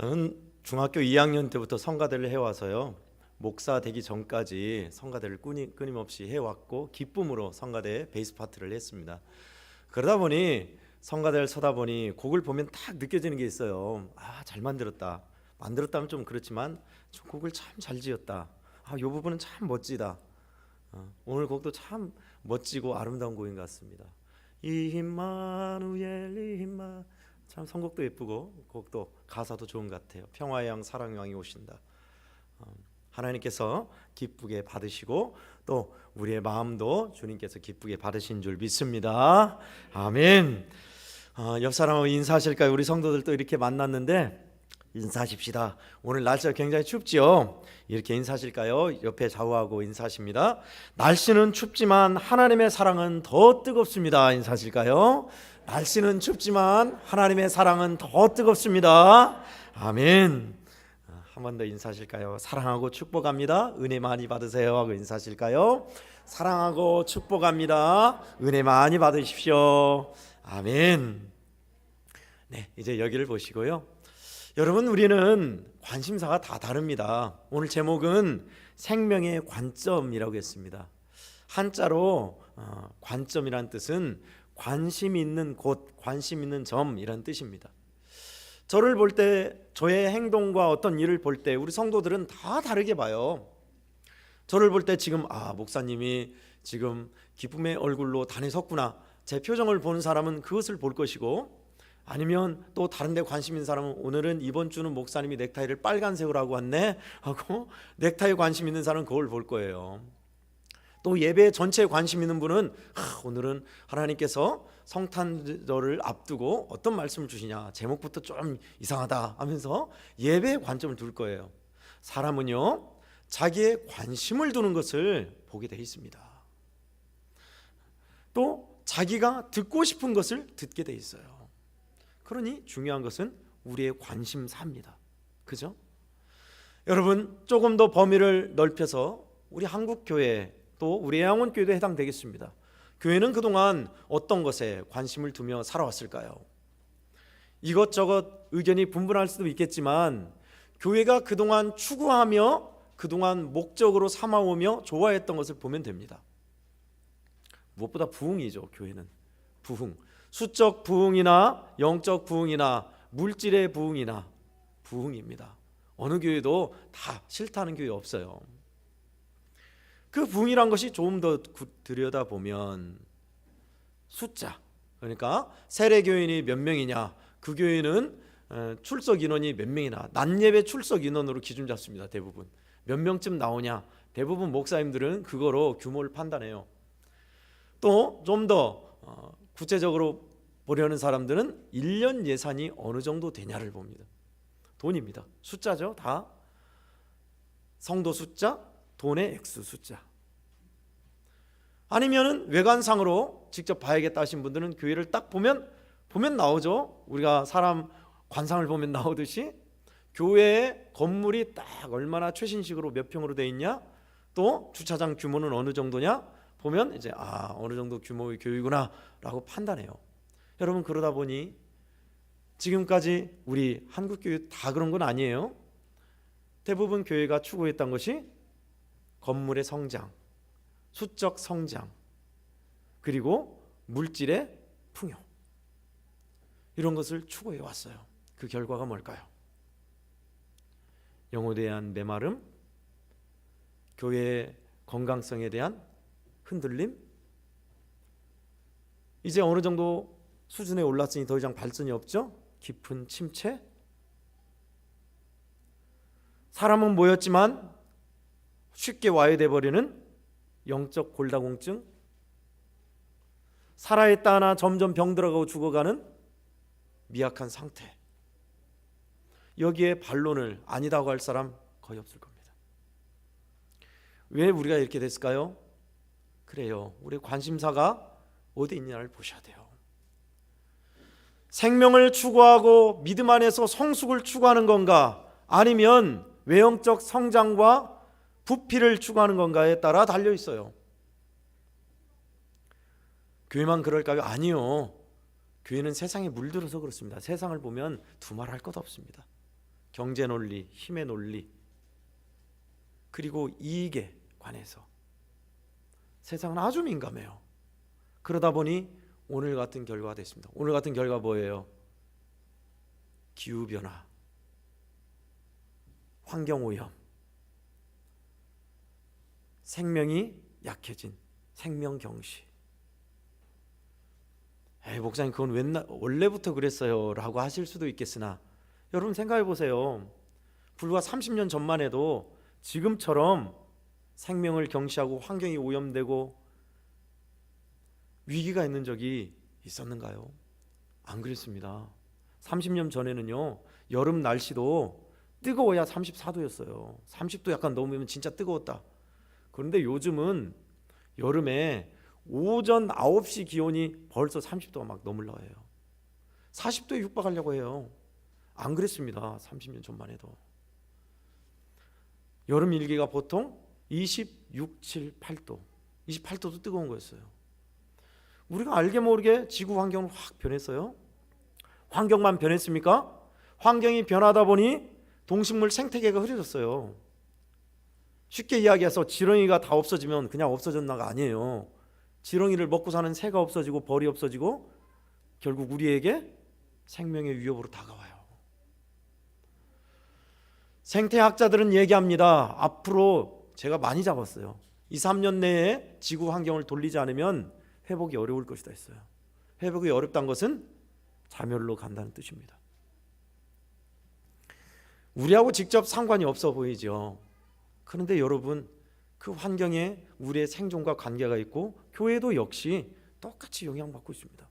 저는 중학교 2학년 때부터 성가대를 해와서요, 목사 되기 전까지 성가대를 끊임없이 해왔고 기쁨으로 성가대에 베이스 파트를 했습니다. 그러다 보니 성가대를 서다 보니 곡을 보면 딱 느껴지는 게 있어요. 잘 만들었다. 만들었다면 좀 그렇지만 저 곡을 참 잘 지었다. 이 부분은 참 멋지다. 오늘 곡도 참 멋지고 아름다운 곡인 것 같습니다. 임마누엘 임마, 참 선곡도 예쁘고 곡도 가사도 좋은 것 같아요. 평화의 왕 사랑의 왕이 오신다. 하나님께서 기쁘게 받으시고 또 우리의 마음도 주님께서 기쁘게 받으신 줄 믿습니다. 아멘. 옆 사람하고 인사하실까요? 우리 성도들도 이렇게 만났는데 인사하십시다. 오늘 날씨가 굉장히 춥지요. 이렇게 인사하실까요? 옆에 좌우하고 인사하십니다. 날씨는 춥지만 하나님의 사랑은 더 뜨겁습니다. 인사하실까요? 날씨는 춥지만 하나님의 사랑은 더 뜨겁습니다. 아멘. 한 번 더 인사하실까요? 사랑하고 축복합니다. 은혜 많이 받으세요 하고 인사하실까요? 사랑하고 축복합니다. 은혜 많이 받으십시오. 아멘. 네, 이제 여기를 보시고요. 여러분, 우리는 관심사가 다 다릅니다. 오늘 제목은 생명의 관점이라고 했습니다. 한자로 관점이란 뜻은 관심 있는 곳, 관심 있는 점이란 뜻입니다. 저를 볼 때, 저의 행동과 어떤 일을 볼 때 우리 성도들은 다 다르게 봐요. 저를 볼 때 지금 목사님이 지금 기쁨의 얼굴로 단에 섰구나, 제 표정을 보는 사람은 그것을 볼 것이고, 아니면 또 다른 데 관심 있는 사람은 오늘은 이번 주는 목사님이 넥타이를 빨간색으로 하고 왔네 하고 넥타이에 관심 있는 사람은 그걸 볼 거예요. 또 예배 전체에 관심 있는 분은 오늘은 하나님께서 성탄절을 앞두고 어떤 말씀을 주시냐, 제목부터 좀 이상하다 하면서 예배에 관점을 둘 거예요. 사람은요, 자기의 관심을 두는 것을 보게 되어 있습니다. 또 자기가 듣고 싶은 것을 듣게 되어 있어요. 그러니 중요한 것은 우리의 관심사입니다. 그죠? 여러분, 조금 더 범위를 넓혀서 우리 한국교회 또 우리 애양원교회도 해당되겠습니다. 교회는 그동안 어떤 것에 관심을 두며 살아왔을까요? 이것저것 의견이 분분할 수도 있겠지만 교회가 그동안 추구하며 그동안 목적으로 삼아오며 좋아했던 것을 보면 됩니다. 무엇보다 부흥이죠. 교회는 부흥, 수적 부흥이나 영적 부흥이나 물질의 부흥이나 부흥입니다. 어느 교회도 다 싫다는 교회 없어요. 그 부흥이란 것이 조금 더 들여다보면 숫자, 그러니까 세례교인이 몇 명이냐, 그 교회는 출석 인원이 몇 명이나, 낮예배 출석 인원으로 기준 잡습니다. 대부분 몇 명쯤 나오냐, 대부분 목사님들은 그거로 규모를 판단해요. 또 좀 더 구체적으로 보려는 사람들은 1년 예산이 어느 정도 되냐를 봅니다. 돈입니다. 숫자죠. 다 성도 숫자, 돈의 액수 숫자. 아니면은 외관상으로 직접 봐야겠다 하신 분들은 교회를 딱 보면 나오죠. 우리가 사람 관상을 보면 나오듯이 교회의 건물이 딱 얼마나 최신식으로 몇 평으로 돼 있냐, 또 주차장 규모는 어느 정도냐 보면 이제 어느 정도 규모의 교회구나 라고 판단해요. 여러분, 그러다 보니 지금까지 우리 한국교회 다 그런 건 아니에요. 대부분 교회가 추구했던 것이 건물의 성장, 수적 성장, 그리고 물질의 풍요, 이런 것을 추구해 왔어요. 그 결과가 뭘까요? 영혼에 대한 메마름, 교회의 건강성에 대한 흔들림, 이제 어느 정도 수준에 올랐으니 더 이상 발전이 없죠? 깊은 침체. 사람은 모였지만 쉽게 와해돼 버리는 영적 골다공증, 살아있다 하나 점점 병들어가고 죽어가는 미약한 상태. 여기에 반론을 아니다고 할 사람 거의 없을 겁니다. 왜 우리가 이렇게 됐을까요? 그래요, 우리 관심사가 어디 있냐를 보셔야 돼요. 생명을 추구하고 믿음 안에서 성숙을 추구하는 건가, 아니면 외형적 성장과 부피를 추구하는 건가에 따라 달려 있어요. 교회만 그럴까요? 아니요. 교회는 세상에 물들어서 그렇습니다. 세상을 보면 두말할 것 없습니다. 경제 논리, 힘의 논리, 그리고 이익에 관해서 세상은 아주 민감해요. 그러다 보니 오늘 같은 결과가 됐습니다. 오늘 같은 결과 뭐예요? 기후변화, 환경오염, 생명이 약해진 생명경시. 목사님 그건 원래부터 그랬어요 라고 하실 수도 있겠으나 여러분 생각해 보세요. 불과 30년 전만 해도 지금처럼 생명을 경시하고 환경이 오염되고 위기가 있는 적이 있었는가요? 안 그랬습니다. 30년 전에는요, 여름 날씨도 뜨거워야 34도였어요 30도 약간 넘으면 진짜 뜨거웠다. 그런데 요즘은 여름에 오전 9시 기온이 벌써 30도가 막 넘으려고 해요. 40도에 육박하려고 해요. 안 그랬습니다. 30년 전만 해도. 여름 일기가 보통 26, 7, 8도 28도도 뜨거운 거였어요. 우리가 알게 모르게 지구 환경은 확 변했어요. 환경만 변했습니까? 환경이 변하다 보니 동식물 생태계가 흐려졌어요. 쉽게 이야기해서 지렁이가 다 없어지면 그냥 없어졌나가 아니에요. 지렁이를 먹고 사는 새가 없어지고 벌이 없어지고 결국 우리에게 생명의 위협으로 다가와요. 생태학자들은 얘기합니다. 앞으로 제가 많이 잡았어요. 2, 3년 내에 지구 환경을 돌리지 않으면 회복이 어려울 것이다 했어요. 회복이 어렵다는 것은 자멸로 간다는 뜻입니다. 우리하고 직접 상관이 없어 보이죠. 그런데 여러분, 그 환경에 우리의 생존과 관계가 있고 교회도 역시 똑같이 영향받고 있습니다.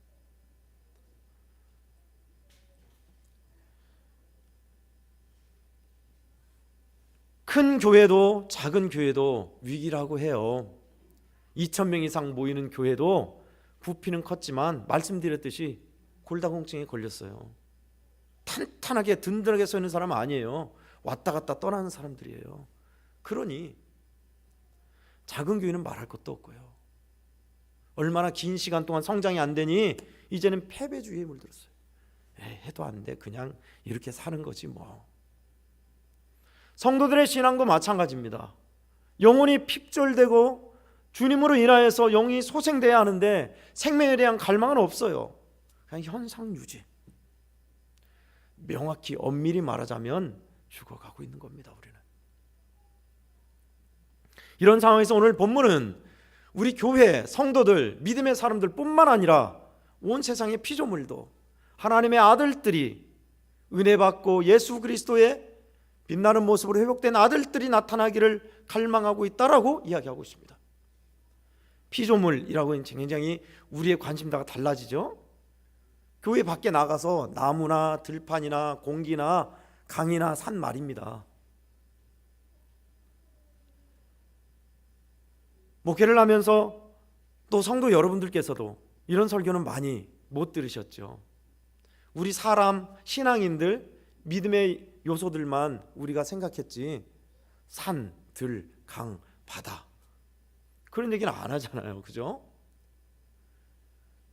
큰 교회도 작은 교회도 위기라고 해요. 2,000명 이상 모이는 교회도 부피는 컸지만 말씀드렸듯이 골다공증에 걸렸어요. 탄탄하게 든든하게 서 있는 사람은 아니에요. 왔다 갔다 떠나는 사람들이에요. 그러니 작은 교회는 말할 것도 없고요. 얼마나 긴 시간 동안 성장이 안 되니 이제는 패배주의에 물들었어요. 해도 안 돼. 그냥 이렇게 사는 거지 뭐. 성도들의 신앙도 마찬가지입니다. 영혼이 핍절되고 주님으로 인하여서 영이 소생돼야 하는데 생명에 대한 갈망은 없어요. 그냥 현상 유지. 명확히 엄밀히 말하자면 죽어가고 있는 겁니다. 우리는. 이런 상황에서 오늘 본문은 우리 교회 성도들, 믿음의 사람들 뿐만 아니라 온 세상의 피조물도 하나님의 아들들이 은혜 받고 예수 그리스도의 빛나는 모습으로 회복된 아들들이 나타나기를 갈망하고 있다라고 이야기하고 있습니다. 피조물이라고 하는 굉장히 우리의 관심사가 달라지죠. 교회 밖에 나가서 나무나 들판이나 공기나 강이나 산 말입니다. 목회를 하면서 또 성도 여러분들께서도 이런 설교는 많이 못 들으셨죠. 우리 사람, 신앙인들, 믿음의 요소들만 우리가 생각했지 산, 들, 강, 바다 그런 얘기는 안 하잖아요. 그죠?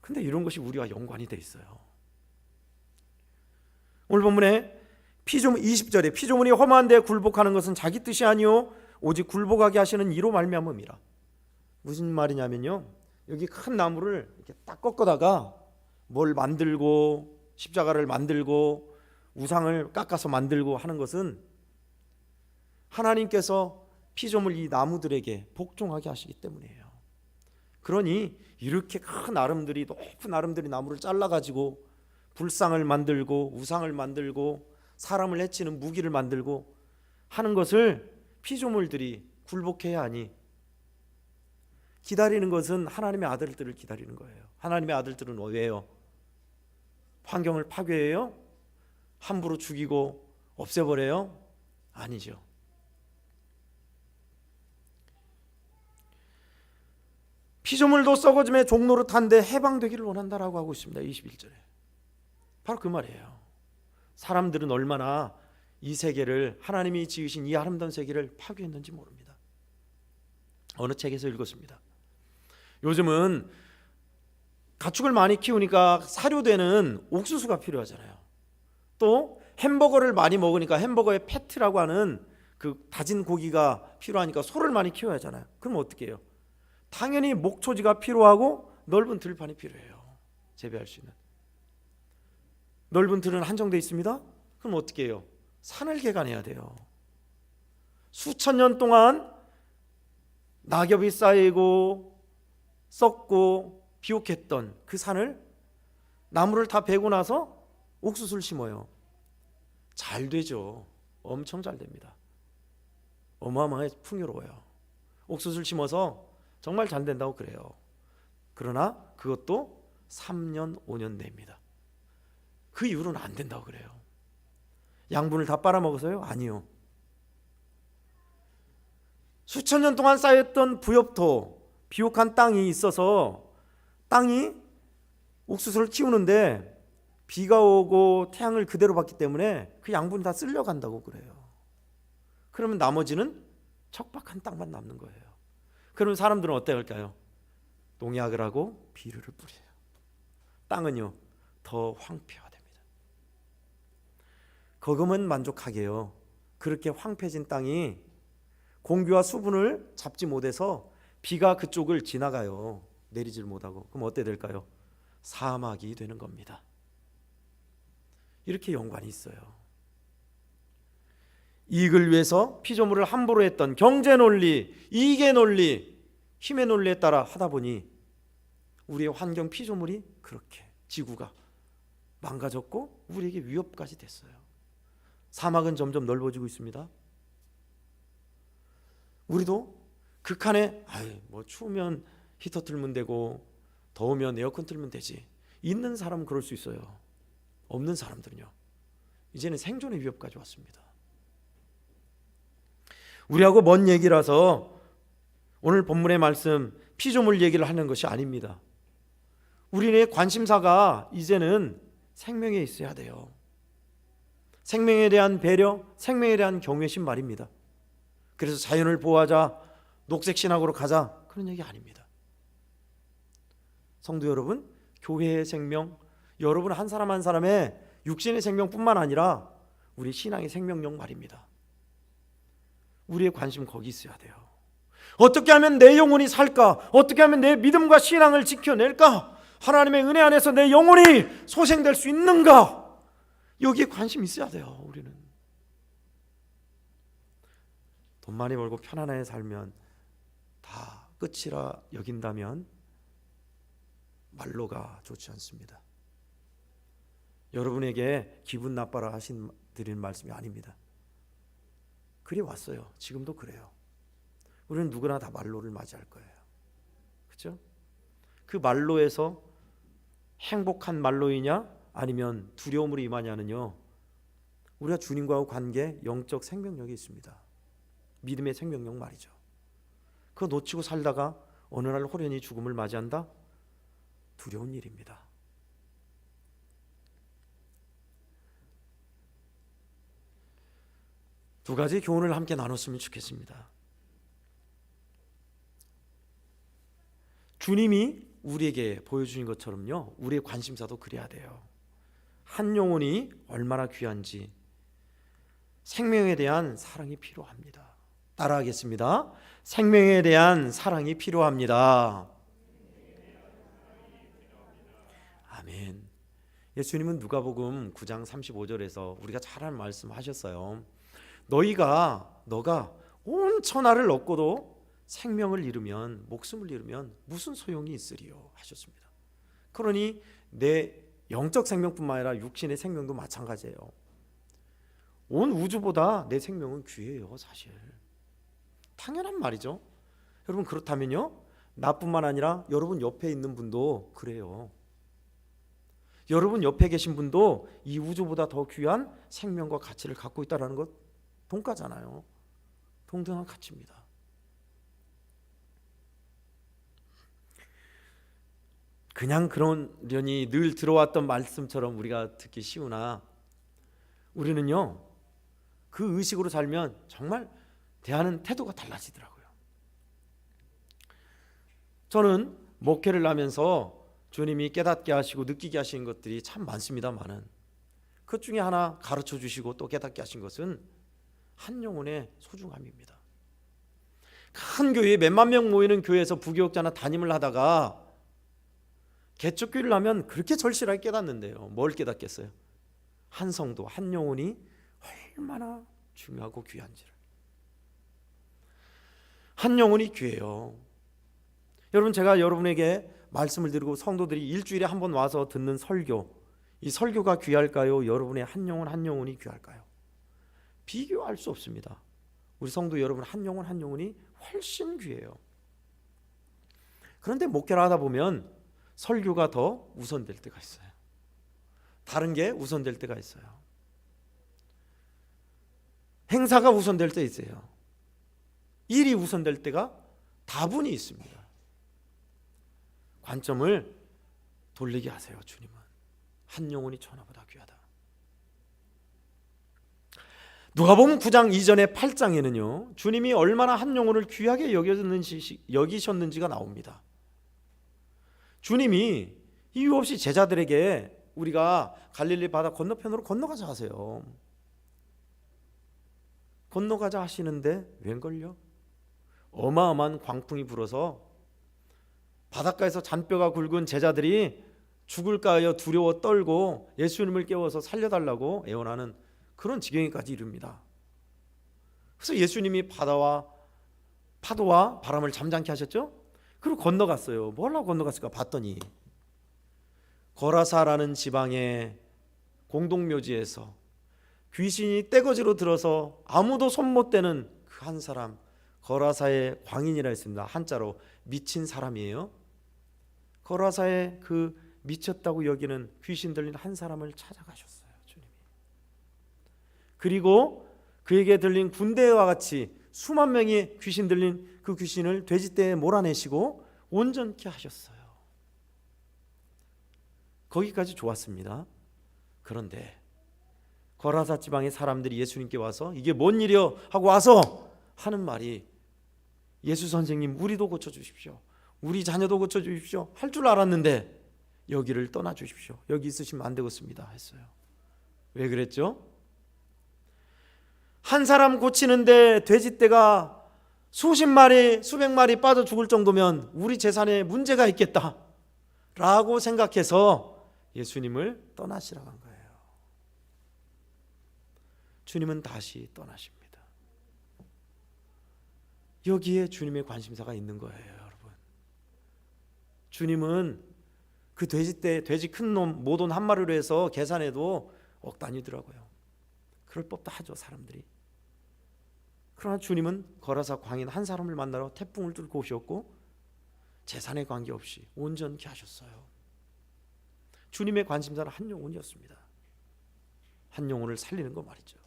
근데 이런 것이 우리와 연관이 돼 있어요. 오늘 본문에 20절에 피조물이 험한 데 굴복하는 것은 자기 뜻이 아니요 오직 굴복하게 하시는 이로 말미암음이라. 무슨 말이냐면요, 여기 큰 나무를 이렇게 딱 꺾어다가 뭘 만들고 십자가를 만들고 우상을 깎아서 만들고 하는 것은 하나님께서 피조물 이 나무들에게 복종하게 하시기 때문이에요. 그러니 이렇게 큰 아름들이, 높은 아름들이 나무를 잘라가지고 불상을 만들고 우상을 만들고 사람을 해치는 무기를 만들고 하는 것을 피조물들이 굴복해야 하니 기다리는 것은 하나님의 아들들을 기다리는 거예요. 하나님의 아들들은 왜요? 환경을 파괴해요? 함부로 죽이고 없애버려요? 아니죠. 피조물도 썩어짐의 종로를 탄데 해방되기를 원한다라고 하고 있습니다. 21절에 바로 그 말이에요. 사람들은 얼마나 이 세계를, 하나님이 지으신 이 아름다운 세계를 파괴했는지 모릅니다. 어느 책에서 읽었습니다. 요즘은 가축을 많이 키우니까 사료되는 옥수수가 필요하잖아요. 또 햄버거를 많이 먹으니까 햄버거에 패트라고 하는 그 다진 고기가 필요하니까 소를 많이 키워야 하잖아요. 그럼 어떻게 해요? 당연히 목초지가 필요하고 넓은 들판이 필요해요. 재배할 수 있는. 넓은 들은 한정되어 있습니다. 그럼 어떻게 해요? 산을 개간해야 돼요. 수천 년 동안 낙엽이 쌓이고 썩고 비옥했던 그 산을 나무를 다 베고 나서 옥수수를 심어요. 잘 되죠. 엄청 잘 됩니다. 어마어마하게 풍요로워요. 옥수수를 심어서 정말 잘 된다고 그래요. 그러나 그것도 3년 5년 내입니다. 그 이후로는 안 된다고 그래요. 양분을 다 빨아먹어서요? 아니요. 수천 년 동안 쌓였던 부엽토, 비옥한 땅이 있어서 땅이 옥수수를 키우는데 비가 오고 태양을 그대로 받기 때문에 그 양분이 다 쓸려간다고 그래요. 그러면 나머지는 척박한 땅만 남는 거예요. 그러면 사람들은 어떻게 할까요? 농약을 하고 비료를 뿌려요. 땅은요 더 황폐화됩니다. 거금은 만족하게요. 그렇게 황폐해진 땅이 공기와 수분을 잡지 못해서 비가 그쪽을 지나가요. 내리질 못하고. 그럼 어떻게 될까요? 사막이 되는 겁니다. 이렇게 연관이 있어요. 이익을 위해서 피조물을 함부로 했던 경제 논리, 이익의 논리, 힘의 논리에 따라 하다 보니 우리의 환경 피조물이 그렇게 지구가 망가졌고 우리에게 위협까지 됐어요. 사막은 점점 넓어지고 있습니다. 우리도 극한에 뭐 추우면 히터 틀면 되고 더우면 에어컨 틀면 되지. 있는 사람은 그럴 수 있어요. 없는 사람들은요. 이제는 생존의 위협까지 왔습니다. 우리하고 먼 얘기라서 오늘 본문의 말씀 피조물 얘기를 하는 것이 아닙니다. 우리의 관심사가 이제는 생명에 있어야 돼요. 생명에 대한 배려, 생명에 대한 경외심 말입니다. 그래서 자연을 보호하자, 녹색신학으로 가자 그런 얘기 아닙니다. 성도 여러분, 교회의 생명, 여러분 한 사람 한 사람의 육신의 생명뿐만 아니라 우리 신앙의 생명력 말입니다. 우리의 관심 거기 있어야 돼요. 어떻게 하면 내 영혼이 살까? 어떻게 하면 내 믿음과 신앙을 지켜낼까? 하나님의 은혜 안에서 내 영혼이 소생될 수 있는가? 여기에 관심 있어야 돼요. 우리는 돈 많이 벌고 편안하게 살면 다 끝이라 여긴다면 말로가 좋지 않습니다. 여러분에게 기분 나빠라 드린 말씀이 아닙니다. 그리 왔어요. 지금도 그래요. 우리는 누구나 다 말로를 맞이할 거예요. 그렇죠? 그 말로에서 행복한 말로이냐 아니면 두려움으로 임하냐는요, 우리가 주님과의 관계, 영적 생명력이 있습니다. 믿음의 생명력 말이죠. 그거 놓치고 살다가 어느 날 호련히 죽음을 맞이한다? 두려운 일입니다. 두 가지 교훈을 함께 나눴으면 좋겠습니다. 주님이 우리에게 보여주신 것처럼요, 우리의 관심사도 그래야 돼요. 한 영혼이 얼마나 귀한지 생명에 대한 사랑이 필요합니다. 따라하겠습니다. 생명에 대한 사랑이 필요합니다. 아멘. 예수님은 누가복음 9장 35절에서 우리가 잘 아는 말씀 하셨어요. 너가 온 천하를 얻고도 생명을 잃으면, 목숨을 잃으면 무슨 소용이 있으리요 하셨습니다. 그러니 내 영적 생명뿐만 아니라 육신의 생명도 마찬가지예요. 온 우주보다 내 생명은 귀해요. 사실 당연한 말이죠. 여러분, 그렇다면요, 나뿐만 아니라 여러분 옆에 있는 분도 그래요. 여러분 옆에 계신 분도 이 우주보다 더 귀한 생명과 가치를 갖고 있다는 것 동가잖아요. 동등한 가치입니다. 그냥 그러려니 늘 들어왔던 말씀처럼 우리가 듣기 쉬우나 우리는요, 그 의식으로 살면 정말 대하는 태도가 달라지더라고요. 저는 목회를 하면서 주님이 깨닫게 하시고 느끼게 하시는 것들이 참 많습니다만은 그 중에 하나 가르쳐 주시고 또 깨닫게 하신 것은 한 영혼의 소중함입니다. 큰 교회에 몇만 명 모이는 교회에서 부교육자나 담임을 하다가 개척교회를 하면 그렇게 절실하게 깨닫는데요. 뭘 깨닫겠어요? 한 성도, 한 영혼이 얼마나 중요하고 귀한지를. 한 영혼이 귀해요. 여러분, 제가 여러분에게 말씀을 드리고 성도들이 일주일에 한 번 와서 듣는 설교, 이 설교가 귀할까요? 여러분의 한 영혼 한 영혼이 귀할까요? 비교할 수 없습니다. 우리 성도 여러분 한 영혼 한 영혼이 훨씬 귀해요. 그런데 목회를 하다 보면 설교가 더 우선될 때가 있어요. 다른 게 우선될 때가 있어요. 행사가 우선될 때 있어요. 일이 우선될 때가 다분히 있습니다. 관점을 돌리게 하세요. 주님은 한 영혼이 천하보다 귀하다. 누가복음 9장 이전의 8장에는요 주님이 얼마나 한 영혼을 귀하게 여기셨는지가 나옵니다. 주님이 이유 없이 제자들에게 우리가 갈릴리 바다 건너편으로 건너가자 하세요. 건너가자 하시는데 웬걸요? 어마어마한 광풍이 불어서 바닷가에서 잔뼈가 굵은 제자들이 죽을까 하여 두려워 떨고 예수님을 깨워서 살려달라고 애원하는 그런 지경에까지 이릅니다. 그래서 예수님이 파도와 바람을 잠잠케 하셨죠? 그리고 건너갔어요. 뭘 하고 건너갔을까 봤더니 거라사라는 지방의 공동묘지에서 귀신이 떼거지로 들어서 아무도 손 못 대는 그 한 사람, 거라사의 광인이라 했습니다. 한자로 미친 사람이에요. 거라사의 그 미쳤다고 여기는 귀신 들린 한 사람을 찾아가셨어요. 주님이. 그리고 그에게 들린 군대와 같이 수만 명이 귀신 들린 그 귀신을 돼지떼에 몰아내시고 온전케 하셨어요. 거기까지 좋았습니다. 그런데 거라사 지방의 사람들이 예수님께 와서 이게 뭔 일이요? 하고 와서 하는 말이 예수 선생님 우리도 고쳐주십시오. 우리 자녀도 고쳐주십시오. 할 줄 알았는데 여기를 떠나주십시오. 여기 있으시면 안 되겠습니다 했어요. 왜 그랬죠? 한 사람 고치는데 돼지떼가 수십 마리 수백 마리 빠져 죽을 정도면 우리 재산에 문제가 있겠다 라고 생각해서 예수님을 떠나시라고 한 거예요. 주님은 다시 떠나십니다. 여기에 주님의 관심사가 있는 거예요. 여러분, 주님은 그 돼지 큰 놈 모돈 한 마리로 해서 계산해도 억 단위더라고요. 그럴 법도 하죠, 사람들이. 그러나 주님은 거라사 광인 한 사람을 만나러 태풍을 뚫고 오셨고 재산에 관계없이 온전케 하셨어요. 주님의 관심사는 한 영혼이었습니다. 한 영혼을 살리는 거 말이죠.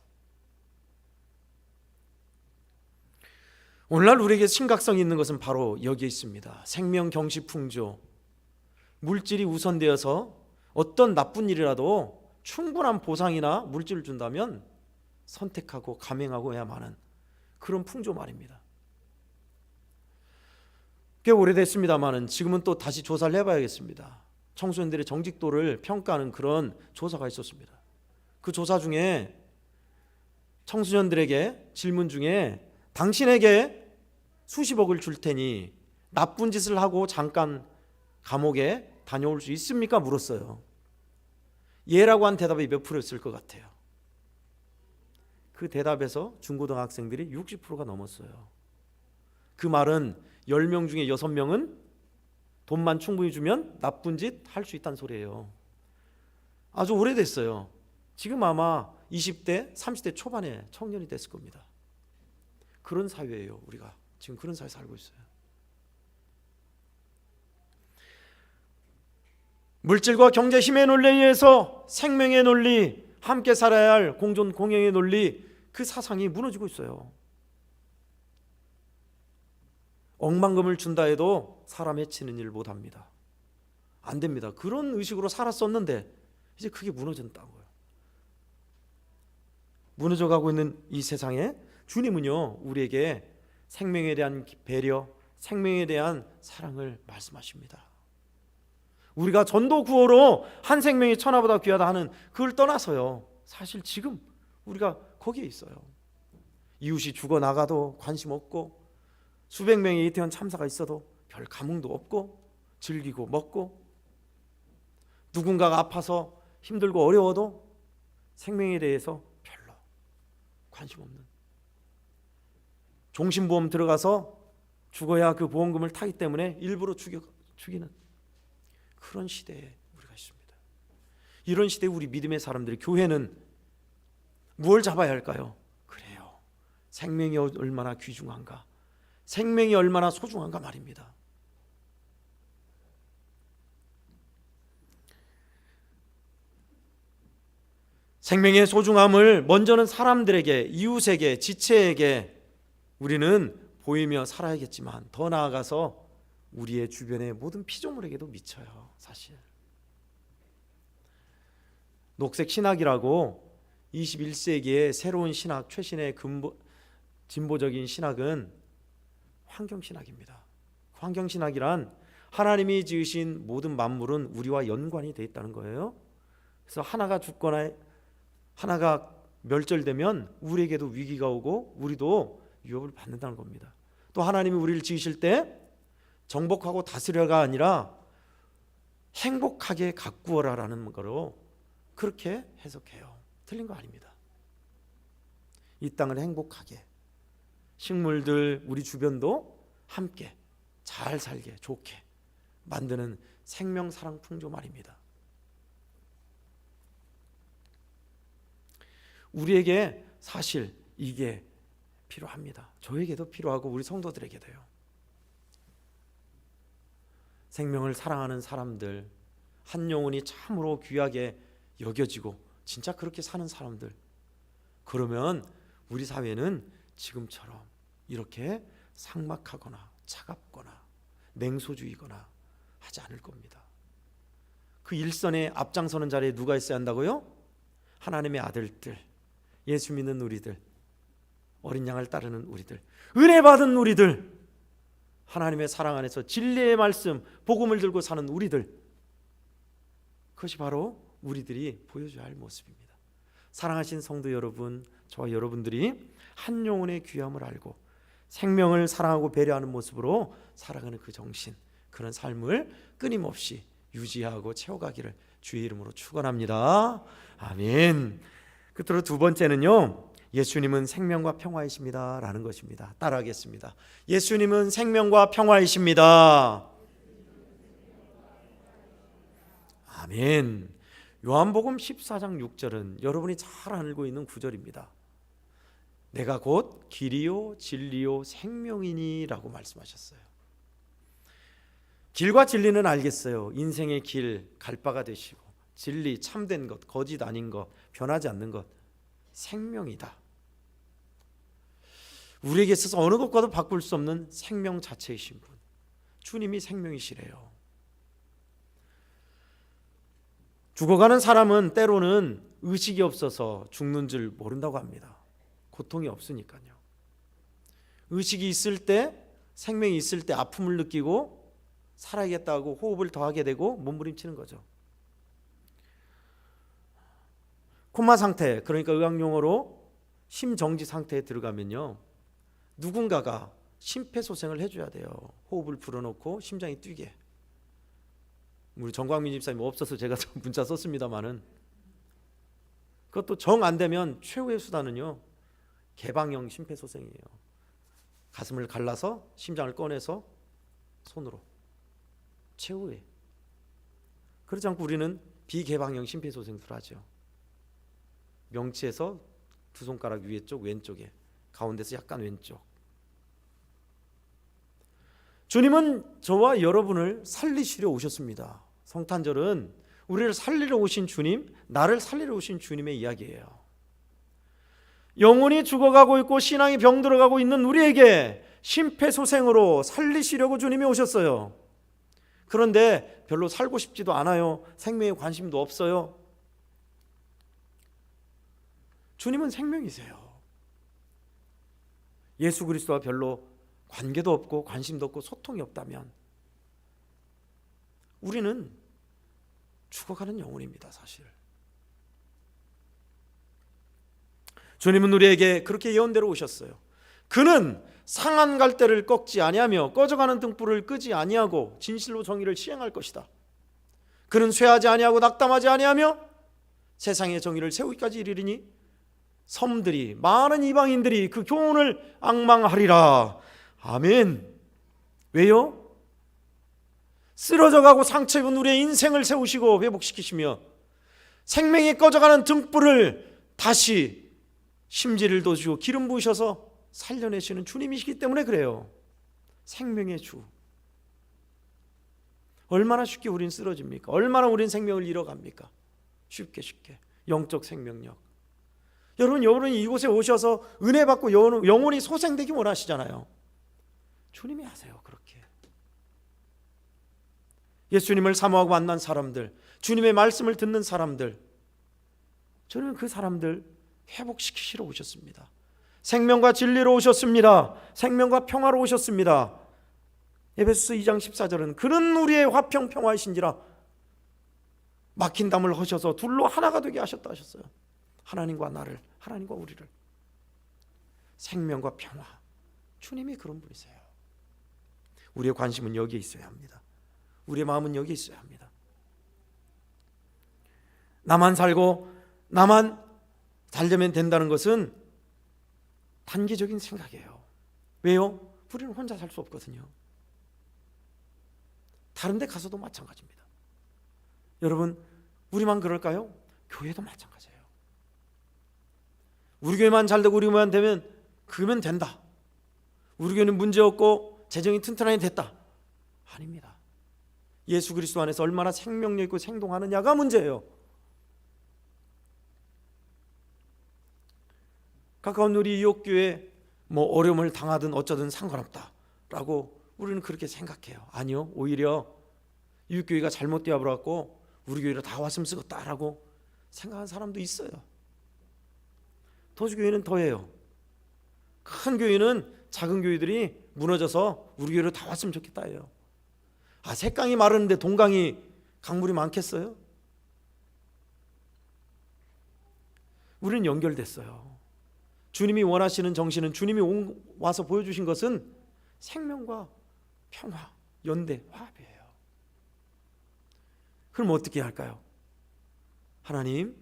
오늘날 우리에게 심각성이 있는 것은 바로 여기에 있습니다. 생명, 경시, 풍조, 물질이 우선되어서 어떤 나쁜 일이라도 충분한 보상이나 물질을 준다면 선택하고 감행하고 해야만은 그런 풍조 말입니다. 꽤 오래됐습니다만은 지금은 또 다시 조사를 해봐야겠습니다. 청소년들의 정직도를 평가하는 그런 조사가 있었습니다. 그 조사 중에 청소년들에게 질문 중에 당신에게 수십억을 줄 테니 나쁜 짓을 하고 잠깐 감옥에 다녀올 수 있습니까? 물었어요. 예라고 한 대답이 몇 프로였을 것 같아요? 그 대답에서 중고등학생들이 60%가 넘었어요. 그 말은 10명 중에 6명은 돈만 충분히 주면 나쁜 짓 할 수 있다는 소리예요. 아주 오래됐어요. 지금 아마 20대, 30대 초반에 청년이 됐을 겁니다. 그런 사회예요. 우리가 지금 그런 사회 살고 있어요. 물질과 경제 힘의 논리에 의해서 생명의 논리, 함께 살아야 할 공존 공영의 논리, 그 사상이 무너지고 있어요. 억만금을 준다 해도 사람 해치는 일 못합니다. 안 됩니다. 그런 의식으로 살았었는데 이제 그게 무너졌다는 거예요. 무너져가고 있는 이 세상에 주님은요 우리에게 생명에 대한 배려, 생명에 대한 사랑을 말씀하십니다. 우리가 전도 구호로 한 생명이 천하보다 귀하다 하는 그걸 떠나서요, 사실 지금 우리가 거기에 있어요. 이웃이 죽어나가도 관심 없고, 수백 명의 이태원 참사가 있어도 별 감흥도 없고, 즐기고 먹고, 누군가가 아파서 힘들고 어려워도 생명에 대해서 별로 관심 없는, 종신보험 들어가서 죽어야 그 보험금을 타기 때문에 일부러 죽이는 그런 시대에 우리가 있습니다. 이런 시대에 우리 믿음의 사람들이, 교회는 무엇을 잡아야 할까요? 그래요, 생명이 얼마나 귀중한가, 생명이 얼마나 소중한가 말입니다. 생명의 소중함을 먼저는 사람들에게, 이웃에게, 지체에게 우리는 보이며 살아야겠지만, 더 나아가서 우리의 주변의 모든 피조물에게도 미쳐요. 사실 녹색 신학이라고 21세기의 새로운 신학, 최신의 진보적인 신학은 환경신학입니다. 환경신학이란 하나님이 지으신 모든 만물은 우리와 연관이 되어 있다는 거예요. 그래서 하나가 죽거나 하나가 멸절되면 우리에게도 위기가 오고 우리도 위협을 받는다는 겁니다. 또 하나님이 우리를 지으실 때 정복하고 다스려가 아니라 행복하게 가꾸어라라는 거로 그렇게 해석해요. 틀린 거 아닙니다. 이 땅을 행복하게, 식물들, 우리 주변도 함께 잘 살게, 좋게 만드는 생명, 사랑, 풍조 말입니다. 우리에게 사실 이게 필요합니다. 저에게도 필요하고 우리 성도들에게도요. 생명을 사랑하는 사람들, 한 영혼이 참으로 귀하게 여겨지고 진짜 그렇게 사는 사람들, 그러면 우리 사회는 지금처럼 이렇게 삭막하거나 차갑거나 냉소주의거나 하지 않을 겁니다. 그 일선에 앞장서는 자리에 누가 있어야 한다고요? 하나님의 아들들, 예수 믿는 우리들, 어린 양을 따르는 우리들, 은혜 받은 우리들, 하나님의 사랑 안에서 진리의 말씀, 복음을 들고 사는 우리들, 그것이 바로 우리들이 보여줘야 할 모습입니다. 사랑하신 성도 여러분, 저와 여러분들이 한 영혼의 귀함을 알고 생명을 사랑하고 배려하는 모습으로 살아가는 그 정신, 그런 삶을 끊임없이 유지하고 채워가기를 주의 이름으로 축원합니다. 아멘. 끝으로 두 번째는요, 예수님은 생명과 평화이십니다 라는 것입니다. 따라하겠습니다. 예수님은 생명과 평화이십니다. 아멘. 요한복음 14장 6절은 여러분이 잘 알고 있는 구절입니다. 내가 곧 길이요 진리요 생명이니 라고 말씀하셨어요. 길과 진리는 알겠어요. 인생의 길, 갈 바가 되시고, 진리, 참된 것, 거짓 아닌 것, 변하지 않는 것, 생명이다. 우리에게 있어서 어느 것과도 바꿀 수 없는 생명 자체이신 분, 주님이 생명이시래요. 죽어가는 사람은 때로는 의식이 없어서 죽는 줄 모른다고 합니다. 고통이 없으니까요. 의식이 있을 때, 생명이 있을 때 아픔을 느끼고 살아야겠다고 호흡을 더하게 되고 몸부림치는 거죠. 코마 상태, 그러니까 의학용어로 심정지 상태에 들어가면요, 누군가가 심폐소생을 해줘야 돼요. 호흡을 불어넣고 심장이 뛰게. 우리 정광민 집사님 없어서 제가 문자 썼습니다마는, 그것도 정 안 되면 최후의 수단은요, 개방형 심폐소생이에요. 가슴을 갈라서 심장을 꺼내서 손으로, 최후에. 그렇지 않고 우리는 비개방형 심폐소생술 하죠. 명치에서 두 손가락 위에 쪽 왼쪽에, 가운데서 약간 왼쪽. 주님은 저와 여러분을 살리시려 오셨습니다. 성탄절은 우리를 살리러 오신 주님, 나를 살리러 오신 주님의 이야기예요. 영혼이 죽어가고 있고 신앙이 병들어가고 있는 우리에게 심폐소생으로 살리시려고 주님이 오셨어요. 그런데 별로 살고 싶지도 않아요. 생명에 관심도 없어요. 주님은 생명이세요. 예수 그리스도와 별로 관계도 없고 관심도 없고 소통이 없다면 우리는 죽어가는 영혼입니다. 사실 주님은 우리에게 그렇게 예언대로 오셨어요. 그는 상한 갈대를 꺾지 아니하며 꺼져가는 등불을 끄지 아니하고 진실로 정의를 시행할 것이다. 그는 쇠하지 아니하고 낙담하지 아니하며 세상의 정의를 세우기까지 이르리니 섬들이 많은 이방인들이 그 교훈을 앙망하리라. 아멘. 왜요? 쓰러져가고 상처 입은 우리의 인생을 세우시고 회복시키시며 생명이 꺼져가는 등불을 다시 심지를 돋우시고 기름 부으셔서 살려내시는 주님이시기 때문에 그래요. 생명의 주. 얼마나 쉽게 우린 쓰러집니까? 얼마나 우린 생명을 잃어갑니까? 쉽게 영적 생명력. 여러분이 이곳에 오셔서 은혜 받고 영혼이 소생되기 원하시잖아요. 주님이 하세요. 그렇게 예수님을 사모하고 만난 사람들, 주님의 말씀을 듣는 사람들, 저는 그 사람들 회복시키시러 오셨습니다. 생명과 진리로 오셨습니다. 생명과 평화로 오셨습니다. 에베소서 2장 14절은 그는 우리의 화평 평화이신지라 막힌 담을 허셔서 둘로 하나가 되게 하셨다 하셨어요. 하나님과 나를, 하나님과 우리를. 생명과 평화, 주님이 그런 분이세요. 우리의 관심은 여기에 있어야 합니다. 우리의 마음은 여기에 있어야 합니다. 나만 살고 나만 살려면 된다는 것은 단기적인 생각이에요. 왜요? 우리는 혼자 살 수 없거든요. 다른 데 가서도 마찬가지입니다. 여러분, 우리만 그럴까요? 교회도 마찬가지예요. 우리 교회만 잘 되고 우리 교회만 되면 그러면 된다. 우리 교회는 문제없고 재정이 튼튼하게 됐다. 아닙니다. 예수 그리스도 안에서 얼마나 생명력 있고 생동하느냐가 문제예요. 가까운 우리 이웃교회 어려움을 당하든 어쩌든 상관없다라고 우리는 그렇게 생각해요. 아니요, 오히려 이웃교회가 잘못되어 버렸고 우리 교회로 다 왔으면 쓰겠다라고 생각하는 사람도 있어요. 도시교회는 더해요. 큰 교회는 작은 교회들이 무너져서 우리 교회로 다 왔으면 좋겠다예요. 색강이 마르는데 동강이 강물이 많겠어요? 우리는 연결됐어요. 주님이 원하시는 정신은, 주님이 와서 보여주신 것은 생명과 평화, 연대, 화합이에요. 그럼 어떻게 할까요? 하나님,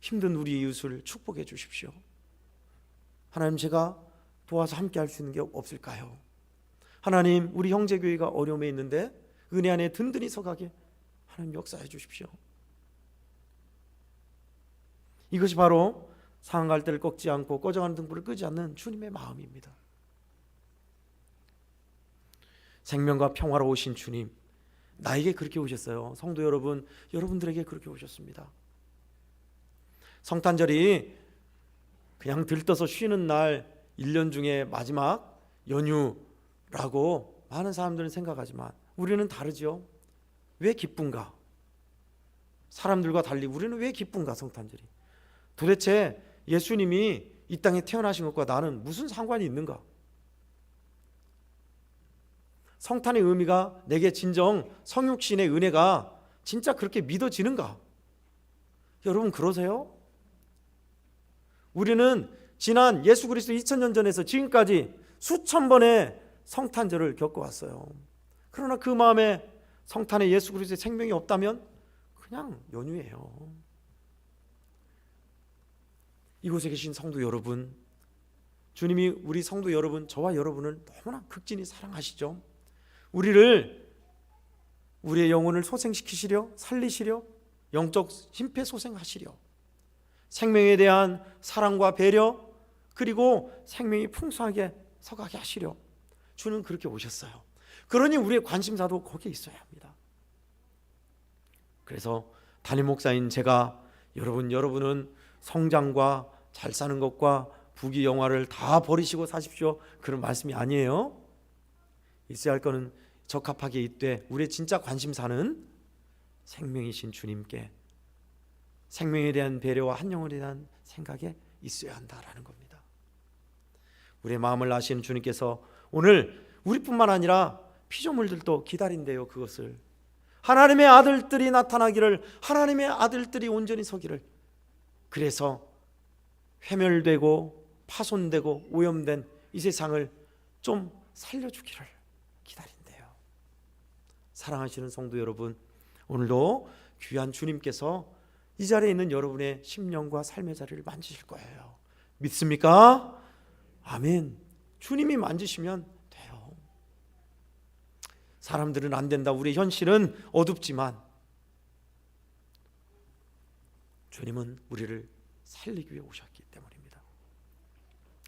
힘든 우리 이웃을 축복해 주십시오. 하나님, 제가 도와서 함께 할 수 있는 게 없을까요? 하나님, 우리 형제교회가 어려움에 있는데 은혜 안에 든든히 서가게 하나님 역사해 주십시오. 이것이 바로 상한 갈대를 꺾지 않고 꺼져가는 등불을 끄지 않는 주님의 마음입니다. 생명과 평화로 오신 주님, 나에게 그렇게 오셨어요. 성도 여러분, 여러분들에게 그렇게 오셨습니다. 성탄절이 그냥 들떠서 쉬는 날, 1년 중에 마지막 연휴라고 많은 사람들은 생각하지만 우리는 다르죠. 왜 기쁜가? 사람들과 달리 우리는 왜 기쁜가? 성탄절이 도대체 예수님이 이 땅에 태어나신 것과 나는 무슨 상관이 있는가? 성탄의 의미가 내게 진정 성육신의 은혜가 진짜 그렇게 믿어지는가? 여러분 그러세요? 우리는 지난 예수 그리스도 2000년 전에서 지금까지 수천 번의 성탄절을 겪어왔어요. 그러나 그 마음에 성탄에 예수 그리스도의 생명이 없다면 그냥 연휴예요. 이곳에 계신 성도 여러분, 주님이 우리 성도 여러분, 저와 여러분을 너무나 극진히 사랑하시죠. 우리의 영혼을 소생시키시려, 살리시려, 영적 심폐소생하시려, 생명에 대한 사랑과 배려, 그리고 생명이 풍성하게 서가게 하시려 주는 그렇게 오셨어요. 그러니 우리의 관심사도 거기에 있어야 합니다. 그래서 담임 목사인 제가 여러분은 성장과 잘 사는 것과 부귀 영화를 다 버리시고 사십시오, 그런 말씀이 아니에요. 있어야 할 거는 적합하게 있되 우리의 진짜 관심사는 생명이신 주님께, 생명에 대한 배려와 한 영혼에 대한 생각에 있어야 한다라는 겁니다. 우리의 마음을 아시는 주님께서 오늘 우리뿐만 아니라 피조물들도 기다린대요. 그것을 하나님의 아들들이 나타나기를, 하나님의 아들들이 온전히 서기를, 그래서 회멸되고 파손되고 오염된 이 세상을 좀 살려주기를 기다린대요. 사랑하시는 성도 여러분, 오늘도 귀한 주님께서 이 자리에 있는 여러분의 심령과 삶의 자리를 만지실 거예요. 믿습니까? 아멘. 주님이 만지시면 돼요. 사람들은 안 된다, 우리의 현실은 어둡지만 주님은 우리를 살리기 위해 오셨기 때문입니다.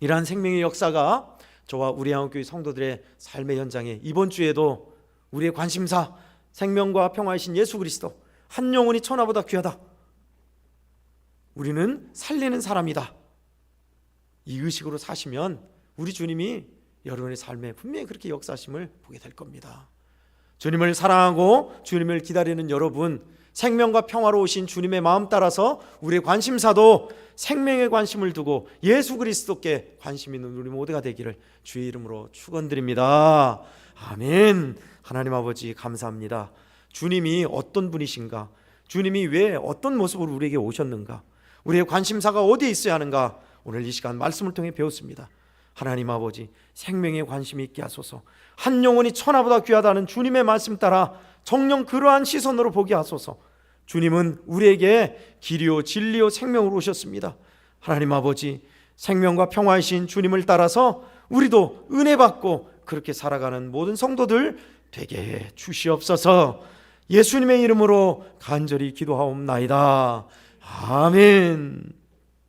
이러한 생명의 역사가 저와 우리 한국교회 성도들의 삶의 현장에 이번 주에도 우리의 관심사, 생명과 평화이신 예수 그리스도, 한 영혼이 천하보다 귀하다, 우리는 살리는 사람이다, 이 의식으로 사시면 우리 주님이 여러분의 삶에 분명히 그렇게 역사하심을 보게 될 겁니다. 주님을 사랑하고 주님을 기다리는 여러분, 생명과 평화로 오신 주님의 마음 따라서 우리의 관심사도 생명에 관심을 두고 예수 그리스도께 관심 있는 우리 모두가 되기를 주의 이름으로 축원드립니다. 아멘. 하나님 아버지 감사합니다. 주님이 어떤 분이신가, 주님이 왜 어떤 모습으로 우리에게 오셨는가, 우리의 관심사가 어디에 있어야 하는가, 오늘 이 시간 말씀을 통해 배웠습니다. 하나님 아버지, 생명에 관심이 있게 하소서. 한 영혼이 천하보다 귀하다는 주님의 말씀 따라 정녕 그러한 시선으로 보게 하소서. 주님은 우리에게 길이요 진리요 생명으로 오셨습니다. 하나님 아버지, 생명과 평화이신 주님을 따라서 우리도 은혜 받고 그렇게 살아가는 모든 성도들 되게 해 주시옵소서. 예수님의 이름으로 간절히 기도하옵나이다. 아멘.